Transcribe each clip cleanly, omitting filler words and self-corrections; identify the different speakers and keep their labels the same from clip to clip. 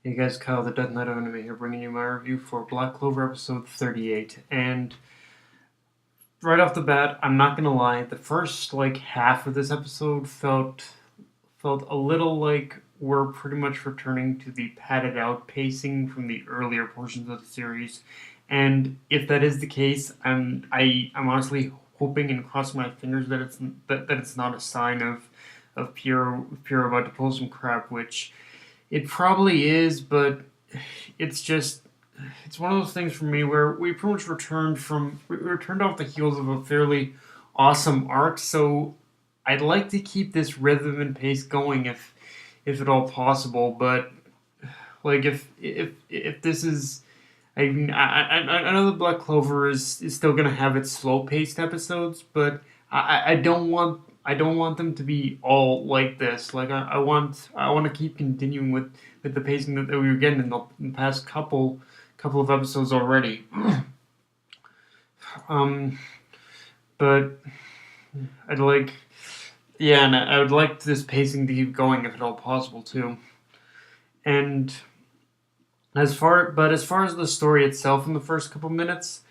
Speaker 1: Hey guys, Kyle the Death Knight of Anime here, bringing you my review for Black Clover episode 38. And right off the bat, I'm not gonna lie, the first half of this episode felt a little like we're pretty much returning to the padded out pacing from the earlier portions of the series. And if that is the case, I'm honestly hoping and crossing my fingers that it's not a sign of Pure about to pull some crap, which it probably is, but it's just it's one of those things for me where we pretty much we returned off the heels of a fairly awesome arc, so I'd like to keep this rhythm and pace going if at all possible. But if this is, I mean, I know the Black Clover is still gonna have its slow paced episodes, but I don't want them to be all like this. I want to keep continuing with the pacing that we were getting in the past couple of episodes already. um, but I'd like yeah, and I would like this pacing to keep going if at all possible too. And as far as the story itself in the first couple minutes,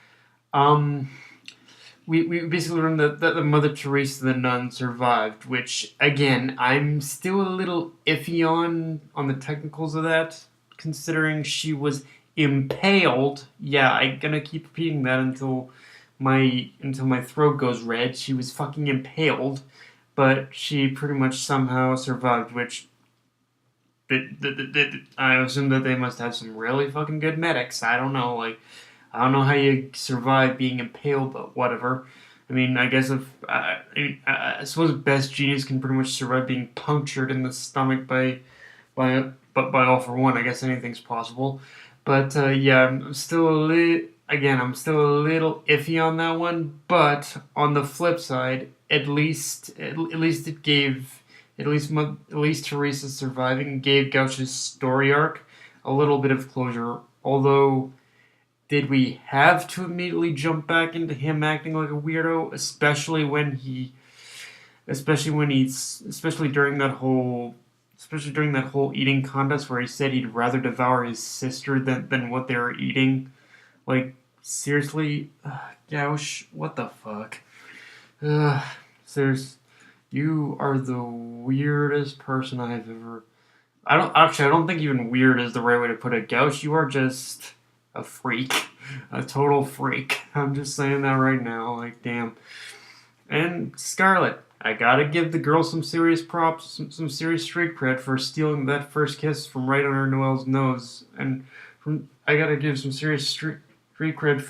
Speaker 1: um, we basically learned that the Mother Teresa the nun survived, which again I'm still a little iffy on the technicals of that, considering she was impaled. Yeah, I'm gonna keep repeating that until my throat goes red. She was fucking impaled, but she pretty much somehow survived, which I assume that they must have some really fucking good medics. I don't know, I don't know how you survive being impaled, but whatever. I mean, I guess if I suppose Best Genius can pretty much survive being punctured in the stomach by All for One. I guess anything's possible. But yeah, I'm still a little iffy on that one. But on the flip side, at least it gave at least Teresa surviving gave Gauch's story arc a little bit of closure. Although, did we have to immediately jump back into him acting like a weirdo, especially during that whole eating contest where he said he'd rather devour his sister than what they were eating? Like, seriously, Gauch, what the fuck? Serious, you are the weirdest person I've ever. I don't think even weird is the right way to put it. Gauch, you are just a freak, a total freak. I'm just saying that right now. Like, damn. And Scarlet, I gotta give the girl some serious props, some serious street cred for stealing that first kiss from right under Noelle's nose, and I gotta give some serious street cred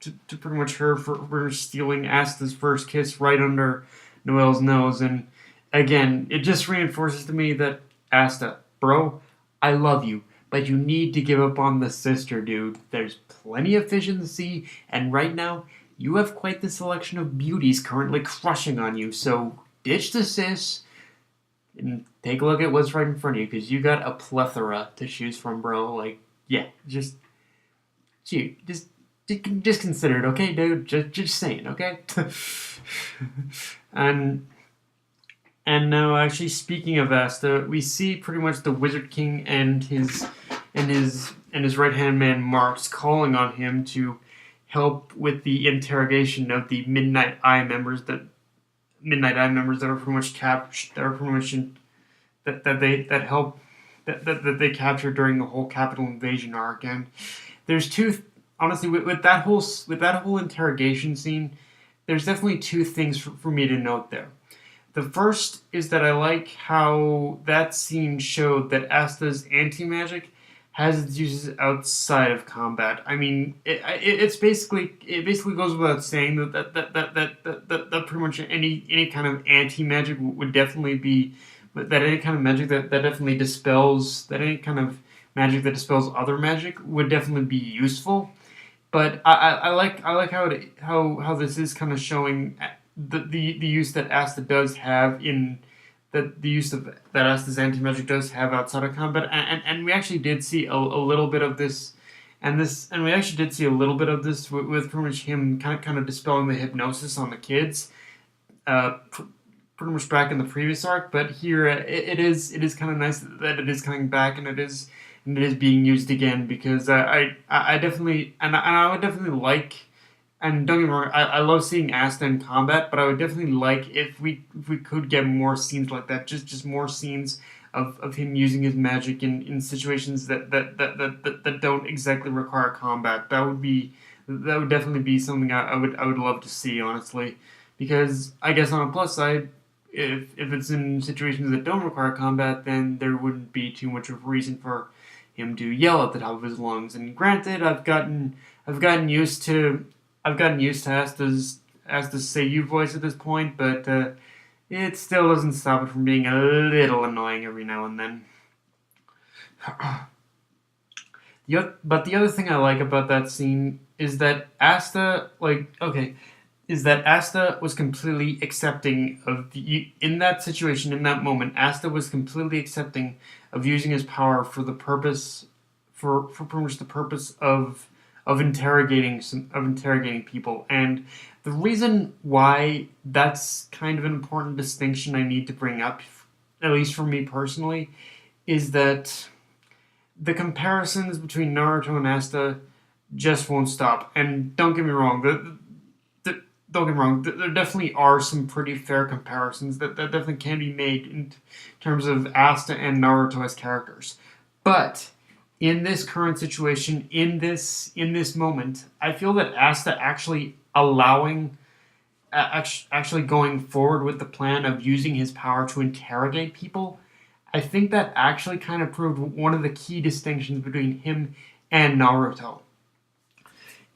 Speaker 1: to pretty much her for stealing Asta's first kiss right under Noelle's nose. And again, it just reinforces to me that Asta, bro, I love you, but you need to give up on the sister, dude. There's plenty of fish in the sea, and right now, you have quite the selection of beauties currently crushing on you, so ditch the sis and take a look at what's right in front of you, because you got a plethora to choose from, bro. Like, yeah, shoot, just consider it, okay, dude? Just saying, okay? and and now, actually, speaking of Asta, we see pretty much the Wizard King and his right hand man Marks calling on him to help with the interrogation of the Midnight Eye members that are pretty much captured that are pretty much that they captured during the whole capital invasion arc. And there's two honestly with that whole interrogation scene, there's definitely two things for me to note there. The first is that I like how that scene showed that Asta's anti-magic has its uses outside of combat. I mean, it basically goes without saying that pretty much any kind of anti-magic would definitely be that any kind of magic that definitely dispels that any kind of magic that dispels other magic would definitely be useful. But I like how this is kind of showing the use that Asta does have in that the use of that Asta's anti magic does have outside of combat, and we actually did see a little bit of this, and we actually did see a little bit of this with pretty much him kind of dispelling the hypnosis on the kids, uh, pretty much back in the previous arc, but here it is kind of nice that it is coming back and it is being used again because I definitely and I would definitely like. And don't get me wrong, I love seeing Asta in combat, but I would definitely like if we could get more scenes like that, just more scenes of him using his magic in situations that don't exactly require combat. That would definitely be something I would love to see, honestly. Because I guess on a plus side, if it's in situations that don't require combat, then there wouldn't be too much of a reason for him to yell at the top of his lungs. And granted, I've gotten used to Asta's Seiyu voice at this point, but it still doesn't stop it from being a little annoying every now and then. But the other thing I like about that scene is that Asta was completely accepting of in that situation, in that moment. Asta was completely accepting of using his power for the purpose, for pretty much the purpose of interrogating people. And the reason why that's kind of an important distinction I need to bring up, at least for me personally, is that the comparisons between Naruto and Asta just won't stop. And don't get me wrong, there definitely are some pretty fair comparisons that definitely can be made in terms of Asta and Naruto as characters. But in this current situation, in this moment, I feel that Asta actually going forward with the plan of using his power to interrogate people, I think that actually kind of proved one of the key distinctions between him and Naruto.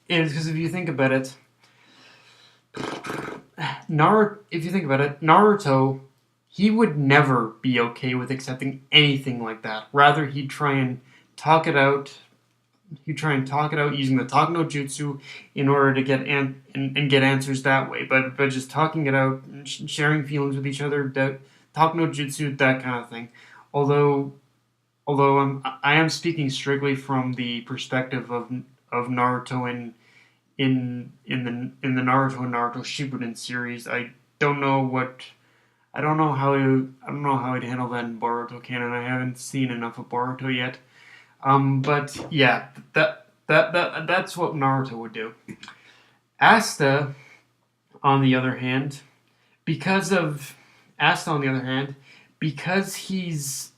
Speaker 1: Is because if you think about it, Naruto, he would never be okay with accepting anything like that. Rather, he'd try and talk it out. He'd try and talk it out using the talk no jutsu in order to get and get answers that way. But just talking it out, sharing feelings with each other, talk no jutsu, that kind of thing. Although I am speaking strictly from the perspective of Naruto in the Naruto and Naruto Shippuden series. I don't know how he'd handle that in Boruto canon. I haven't seen enough of Boruto yet. But yeah, that's what Naruto would do. Asta, on the other hand, because of Asta, on the other hand, because he's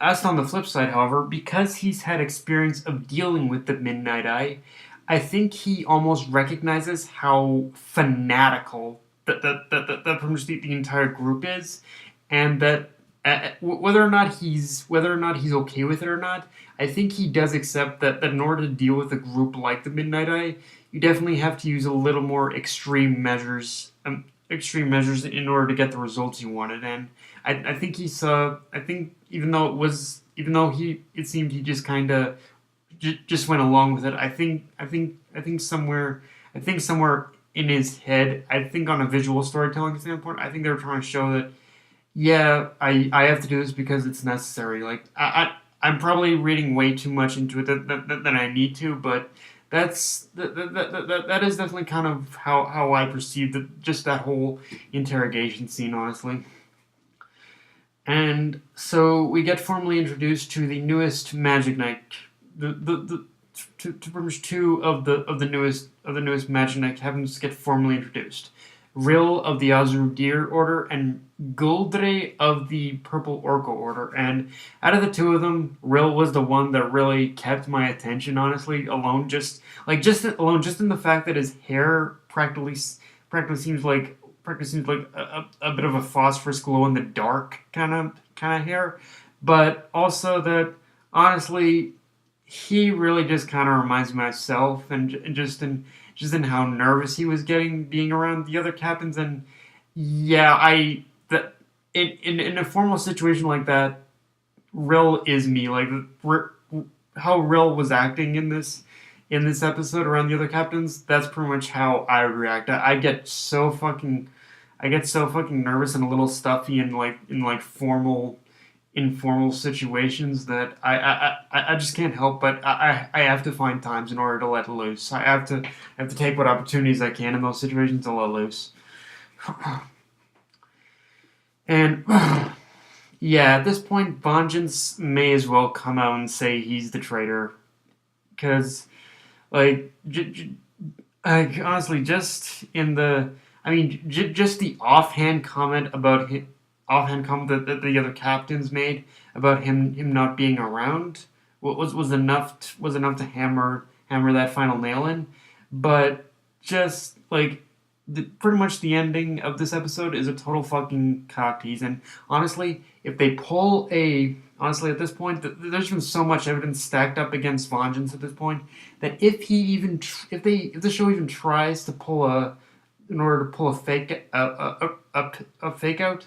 Speaker 1: Asta on the flip side, however, because he's had experience of dealing with the Midnight Eye, I think he almost recognizes how fanatical that pretty much the entire group is, and that whether or not he's okay with it or not, I think he does accept that in order to deal with a group like the Midnight Eye, you definitely have to use a little more extreme measures in order to get the results you wanted. And I think he saw. I think even though it seemed he just kind of just went along with it. I think somewhere in his head, I think on a visual storytelling standpoint, I think they were trying to show that, yeah, I have to do this because it's necessary. Like I'm probably reading way too much into it than I need to, but that is definitely kind of how I perceived just that whole interrogation scene, honestly. And so we get formally introduced to the newest Magic Knight, to pretty much two of the newest Magic Knight heavens get formally introduced. Rill of the Azure Deer Order and Guldre of the Purple Orca Order. And out of the two of them, Rill was the one that really kept my attention, honestly, just in the fact that his hair practically seems like a bit of a phosphorus glow in the dark kind of hair, but also that honestly he really just kind of reminds me of myself, and just in how nervous he was getting being around the other captains. And yeah, in a formal situation like that, Rill is me. Like how Rill was acting in this episode around the other captains, that's pretty much how I would react. I get so fucking nervous and a little stuffy in formal informal situations that I just can't help but I have to find times in order to let loose. I have to take what opportunities I can in those situations to let loose. And yeah, at this point, Vengeance may as well come out and say he's the traitor, because like, honestly, just in the, I mean, just the offhand comment about him, offhand comment that the other captains made about him not being around was enough was enough to hammer that final nail in. But just like pretty much the ending of this episode is a total fucking cock tease. And honestly, if they pull a honestly at this point, there's been so much evidence stacked up against Vengeance at this point that if he even if the show even tries to pull a in order to pull a a fake out,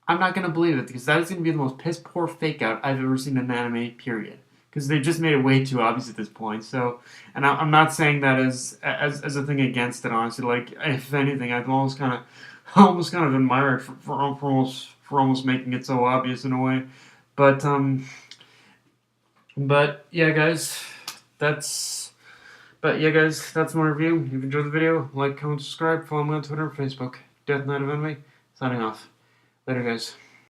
Speaker 1: I'm not gonna believe it because that is gonna be the most piss poor fake out I've ever seen in an anime. Period. Because they just made it way too obvious at this point. So, and I'm not saying that as a thing against it. Honestly, like if anything, I've almost kind of admire it for almost making it so obvious in a way. But but yeah, guys, that's that's my review. If you enjoyed the video, like, comment, subscribe, follow me on Twitter and Facebook. Death Knight of Envy, signing off. Later, guys.